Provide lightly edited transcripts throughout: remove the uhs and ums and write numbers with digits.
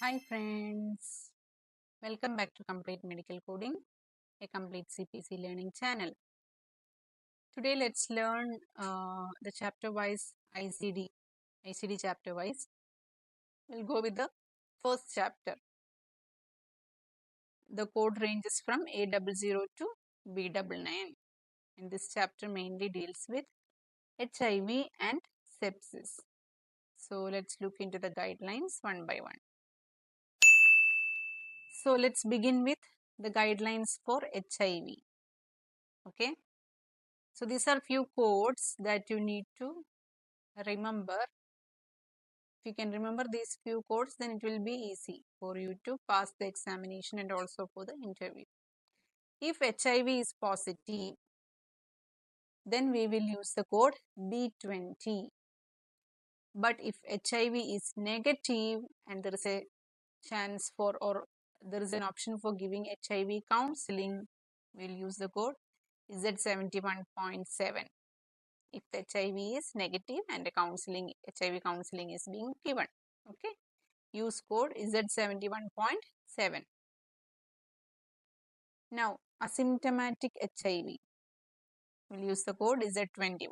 Hi friends, welcome back to Complete Medical Coding, a complete CPC learning channel. Today let's learn the chapter-wise ICD chapter-wise. We'll go with the first chapter. The code ranges from A00 to B99, and this chapter mainly deals with HIV and sepsis. So let's look into the guidelines one by one. So let's begin with the guidelines for HIV. Okay. So these are few codes that you need to remember. If you can remember these few codes, then it will be easy for you to pass the examination and also for the interview. If HIV is positive, then we will use the code B20. But if HIV is negative and there is a chance for, or there is an option for giving HIV counseling, we'll use the code Z71.7. if the HIV is negative and the HIV counseling is being given. Okay, use code Z71.7. Now, asymptomatic HIV, we'll use the code Z21.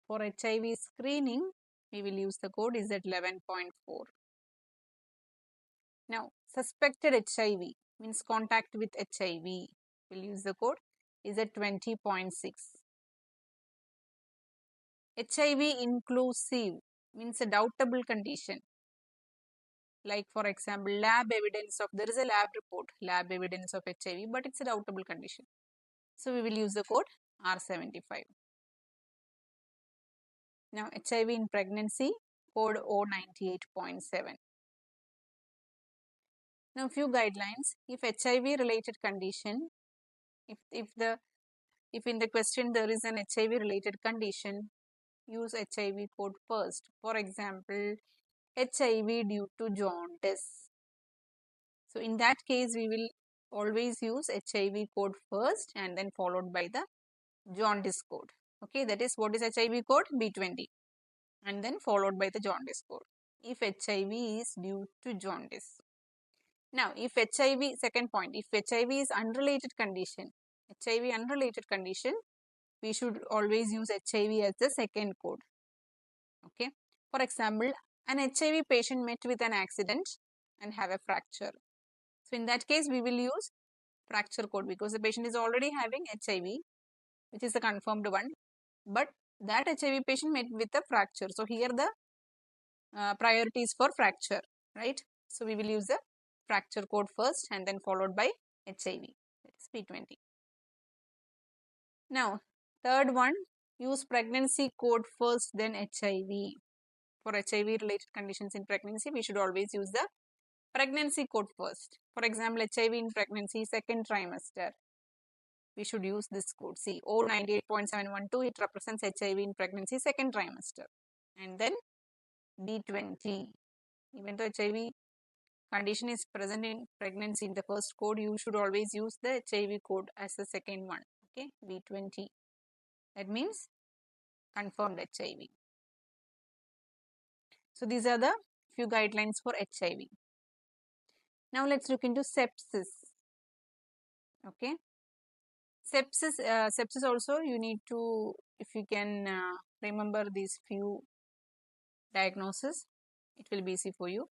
For HIV screening, we will use the code Z11.4. Now, suspected HIV means contact with HIV, we'll use the code Z20.6. HIV inclusive means a doubtable condition. Like for example, lab evidence of, there is a lab report, lab evidence of HIV, but it's a doubtable condition. So we will use the code R75. Now HIV in pregnancy, code O98.7. Now few guidelines. If HIV related condition, if in the question there is an HIV related condition, use HIV code first. For example, HIV due to jaundice. So in that case, we will always use HIV code first and then followed by the jaundice code. Okay, that is what is HIV code? B20 and then followed by the jaundice code if HIV is due to jaundice. Now, if HIV, second point, if HIV is unrelated condition, we should always use HIV as the second code. Okay, for example, an HIV patient met with an accident and have a fracture. So in that case, we will use fracture code because the patient is already having HIV, which is the confirmed one, but that HIV patient met with a fracture. So here the priority is for fracture, right? So we will use the fracture code first and then followed by HIV, that is P20. Now, third one, use pregnancy code first then HIV. For HIV related conditions in pregnancy, we should always use the pregnancy code first. For example, HIV in pregnancy, second trimester. We should use this code. See, O98.712, it represents HIV in pregnancy, second trimester. And then B20. Even though HIV condition is present in pregnancy in the first code, you should always use the HIV code as the second one. Okay, B20. That means confirmed HIV. So these are the few guidelines for HIV. Now let's look into sepsis. Okay. Sepsis also you need to, if you can remember these few diagnoses, it will be easy for you.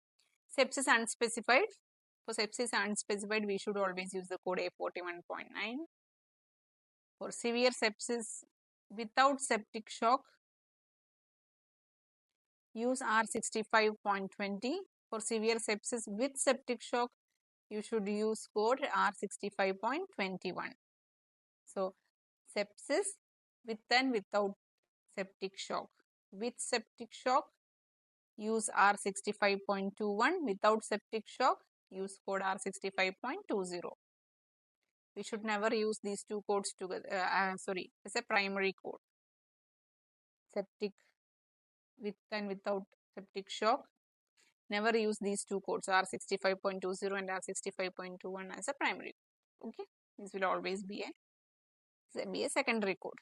Sepsis unspecified. For sepsis unspecified, we should always use the code A41.9. For severe sepsis without septic shock, use R65.20. For severe sepsis with septic shock, you should use code R65.21. So, sepsis with and without septic shock. With septic shock, use R65.21. Without septic shock, use code R65.20. We should never use these two codes together. It's a primary code. Septic with and without septic shock. Never use these two codes, R65.20 and R65.21 as a primary. Okay, this will always be a secondary code.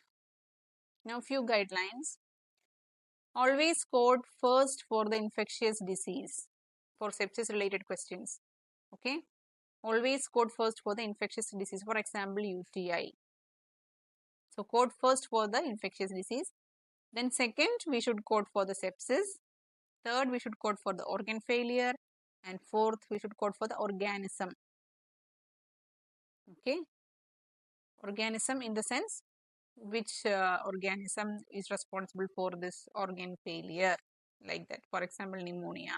Now, few guidelines. Always code first for the infectious disease. for sepsis related questions. Okay. Always code first for the infectious disease. For example, UTI. So code first for the infectious disease. Then second, we should code for the sepsis. Third, we should code for the organ failure. And fourth, we should code for the organism. Okay. Organism in the sense which organism is responsible for this organ failure, like that. For example, pneumonia,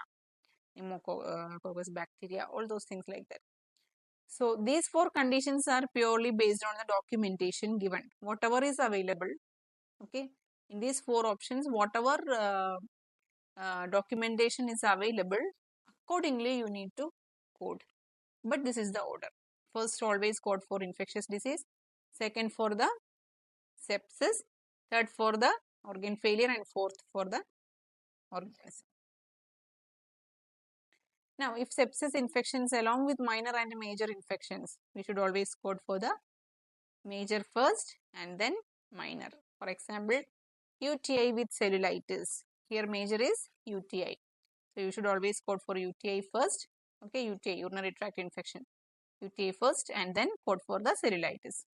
pneumococcus bacteria, all those things like that. So these four conditions are purely based on the documentation given, whatever is available. Okay, in these four options, whatever documentation is available, accordingly you need to code. But this is the order. First, always code for infectious disease. Second, for the sepsis. Third, for the organ failure. And fourth, for the organism. Now, if sepsis infections along with minor and major infections, we should always code for the major first and then minor. For example, UTI with cellulitis. Here major is UTI. So you should always code for UTI first. Okay, UTI, urinary tract infection. UTI first and then code for the cellulitis.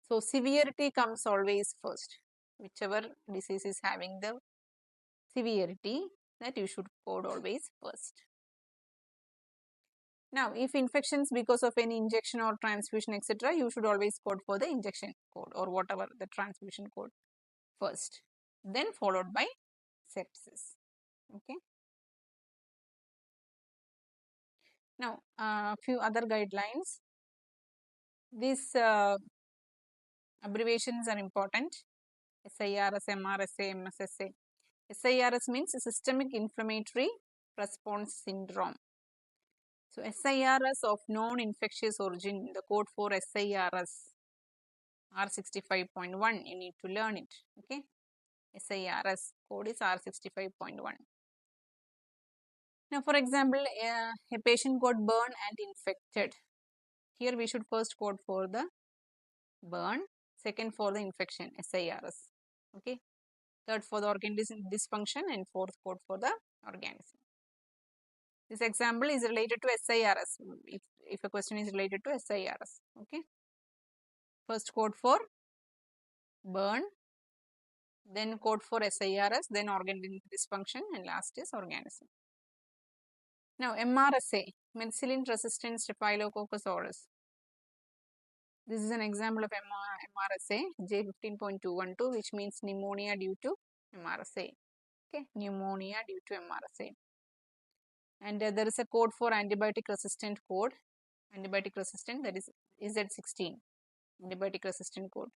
So severity comes always first. Whichever disease is having the severity, that you should code always first. Now, if infections because of any injection or transfusion, etc., you should always code for the injection code or whatever the transfusion code first, then followed by sepsis. Okay. Now, a few other guidelines. These abbreviations are important. SIRS, MRSA, MSSA. SIRS means Systemic Inflammatory Response Syndrome. So SIRS of non-infectious origin, the code for SIRS R65.1, you need to learn it. Okay, SIRS code is R65.1. Now, for example, a patient got burned and infected. Here we should first code for the burn, second for the infection, SIRS. Okay, third for the organ dysfunction, and fourth code for the organism. This example is related to SIRS. If a question is related to SIRS, okay. First code for burn, then code for SIRS, then organ dysfunction, and last is organism. Now, MRSA, methicillin-resistant staphylococcus aureus. This is an example of MRSA, J15.212, which means pneumonia due to MRSA. Okay, pneumonia due to MRSA. And there is a code for antibiotic resistant code. Antibiotic resistant, that is Z16, antibiotic resistant code.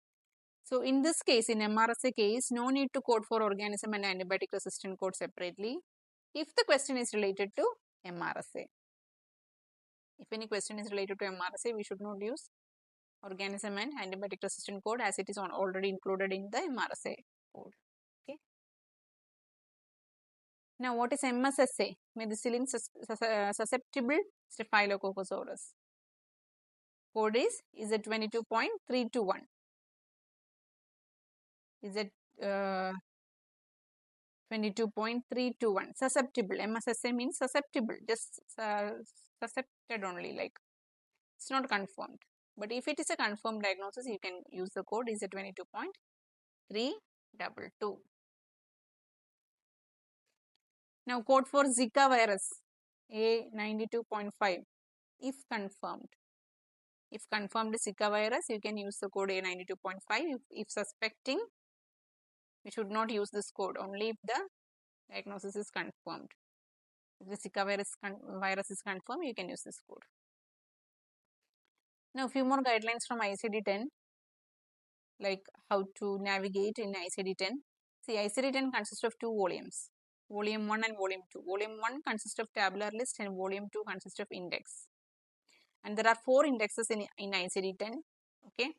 So in this case, in MRSA case, no need to code for organism and antibiotic resistant code separately if the question is related to MRSA. If any question is related to MRSA, we should not use organism and antibiotic resistant code as it is already included in the MRSA code. Okay. Now, what is MSSA? Methicillin susceptible staphylococcus aureus. Code is Z22.321. Is it 22.321? Susceptible. MSSA means susceptible, just suscepted only, like it's not confirmed. But if it is a confirmed diagnosis, you can use the code is Z22.322. Now, code for Zika virus A92.5. If confirmed. If confirmed Zika virus, you can use the code A92.5. If suspecting, we should not use this code, only if the diagnosis is confirmed. If the Zika virus is confirmed, you can use this code. Now, a few more guidelines from ICD-10, like how to navigate in ICD-10. See, ICD-10 consists of two volumes, Volume 1 and Volume 2. Volume 1 consists of tabular list and Volume 2 consists of index. And there are 4 indexes in ICD-10. Okay.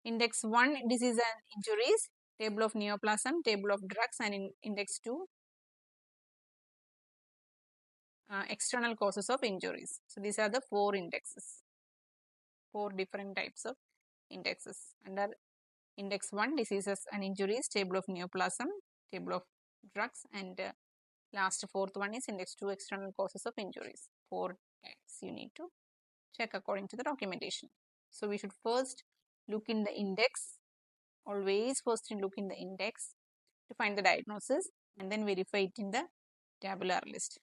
Index 1, disease and injuries, table of neoplasm, table of drugs, and in index 2, external causes of injuries. So these are the 4 indexes, 4 different types of indexes. Under index 1, diseases and injuries, table of neoplasm, table of drugs, and Last fourth one is index to external causes of injuries. 4 times you need to check according to the documentation. So we should first look in the index. Always first look in the index to find the diagnosis and then verify it in the tabular list.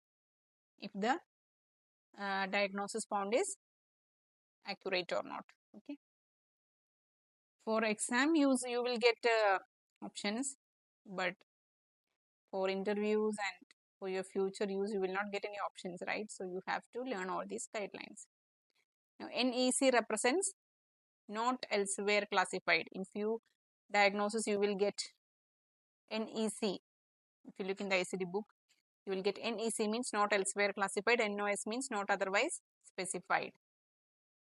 If the diagnosis found is accurate or not. Okay. For exam use, you will get options, but for interviews and for your future use, you will not get any options, right? So you have to learn all these guidelines. Now, NEC represents not elsewhere classified. In few diagnoses, you will get NEC. If you look in the ICD book, you will get NEC means not elsewhere classified, NOS means not otherwise specified.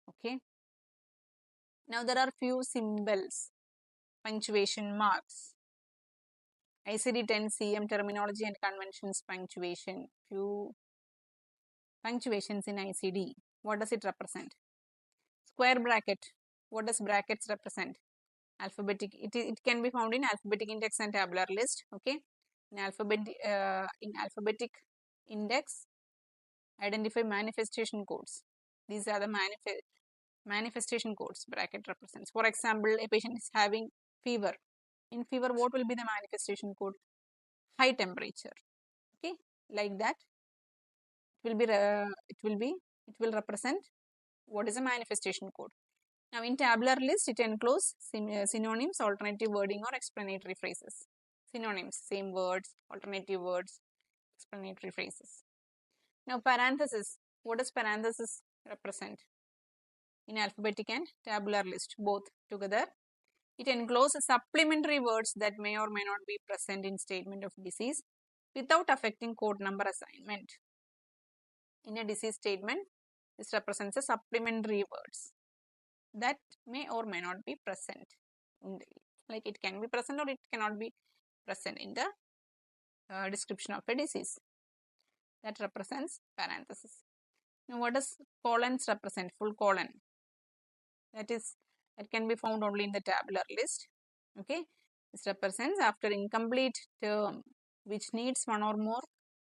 Okay. Now there are few symbols, punctuation marks, ICD-10 CM terminology and conventions punctuation. Few punctuations in ICD. What does it represent? Square bracket. What does brackets represent? Alphabetic. It can be found in alphabetic index and tabular list. Okay. In alphabetic index, identify manifestation codes. These are the manifestation codes bracket represents. For example, a patient is having fever. In fever, what will be the manifestation code? High temperature. Okay, like that. It will represent what is a manifestation code. Now in tabular list, it encloses synonyms, alternative wording or explanatory phrases. Synonyms, same words, alternative words, explanatory phrases. Now parenthesis, what does parenthesis represent? In alphabetic and tabular list, both together, it encloses supplementary words that may or may not be present in statement of disease without affecting code number assignment. In a disease statement, this represents a supplementary words that may or may not be present. Like it can be present or it cannot be present in the description of a disease. That represents parenthesis. Now what does colons represent? Full colon. That can be found only in the tabular list. Okay. This represents after incomplete term which needs one or more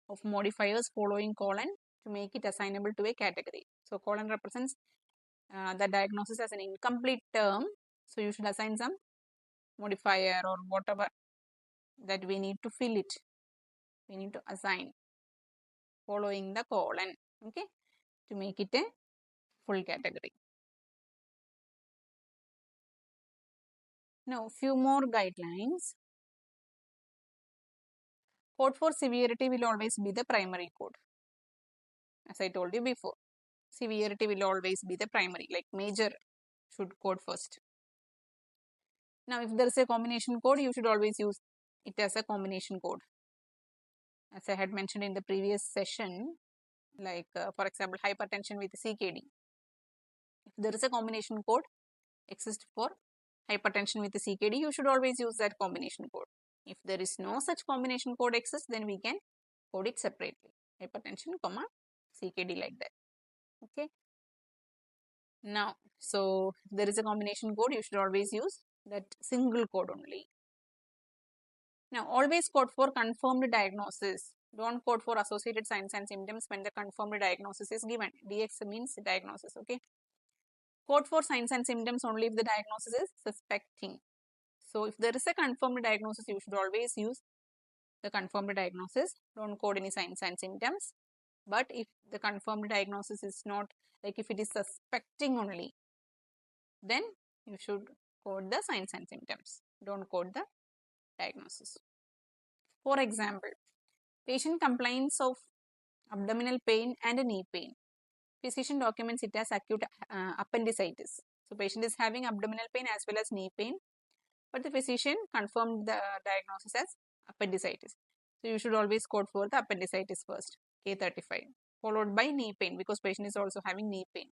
of modifiers following colon to make it assignable to a category. So colon represents the diagnosis as an incomplete term. So you should assign some modifier or whatever that we need to fill it. We need to assign following the colon, okay, to make it a full category. Now, few more guidelines. Code for severity will always be the primary code. As I told you before, severity will always be the primary, like major should code first. Now, if there is a combination code, you should always use it as a combination code. As I had mentioned in the previous session, like for example, hypertension with CKD. If there is a combination code exists for hypertension with CKD, you should always use that combination code. If there is no such combination code exists, then we can code it separately. Hypertension, CKD like that. Okay. Now, so if there is a combination code, you should always use that single code only. Now, always code for confirmed diagnosis. Don't code for associated signs and symptoms when the confirmed diagnosis is given. DX means diagnosis, okay. Code for signs and symptoms only if the diagnosis is suspecting. So, if there is a confirmed diagnosis, you should always use the confirmed diagnosis. Don't code any signs and symptoms. But if the confirmed diagnosis is not, like if it is suspecting only, then you should code the signs and symptoms. Don't code the diagnosis. For example, patient complains of abdominal pain and knee pain. Physician documents it as acute appendicitis. So, patient is having abdominal pain as well as knee pain, but the physician confirmed the diagnosis as appendicitis. So, you should always code for the appendicitis first, K35, followed by knee pain because patient is also having knee pain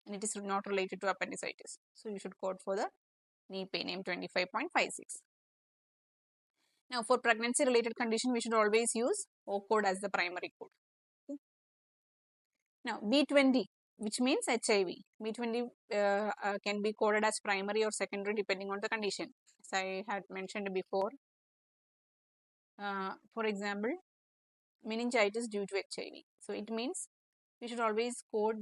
and it is not related to appendicitis. So, you should code for the knee pain, M25.56. Now, for pregnancy related condition, we should always use O code as the primary code. Okay. Now, B20, which means HIV. B20 can be coded as primary or secondary depending on the condition. As I had mentioned before, for example, meningitis due to HIV. So it means we should always code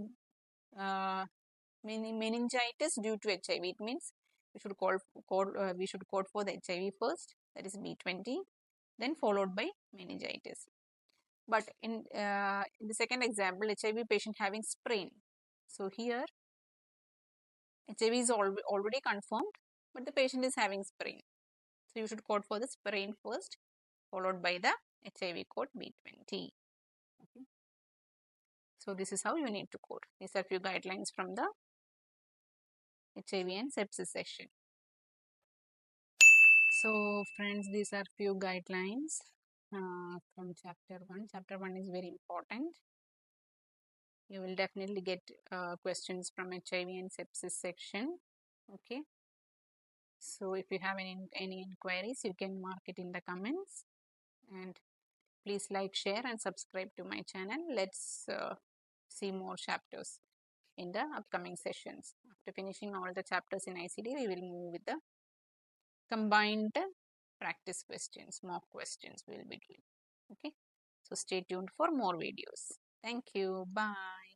meningitis due to HIV. It means we should code for the HIV first, that is B20, then followed by meningitis. But in the second example, HIV patient having sprain. So here HIV is already confirmed, but the patient is having sprain. So you should code for the sprain first, followed by the HIV code B20. Okay. So this is how you need to code. These are few guidelines from the HIV and sepsis section. So friends, these are few guidelines from chapter 1. Chapter 1 is very important. You will definitely get questions from HIV and sepsis section. Okay. So if you have any inquiries, you can mark it in the comments. And please like, share and subscribe to my channel. Let's see more chapters in the upcoming sessions. After finishing all the chapters in ICD, we will move with the combined practice questions, mock questions we will be doing. Okay. So stay tuned for more videos. Thank you. Bye.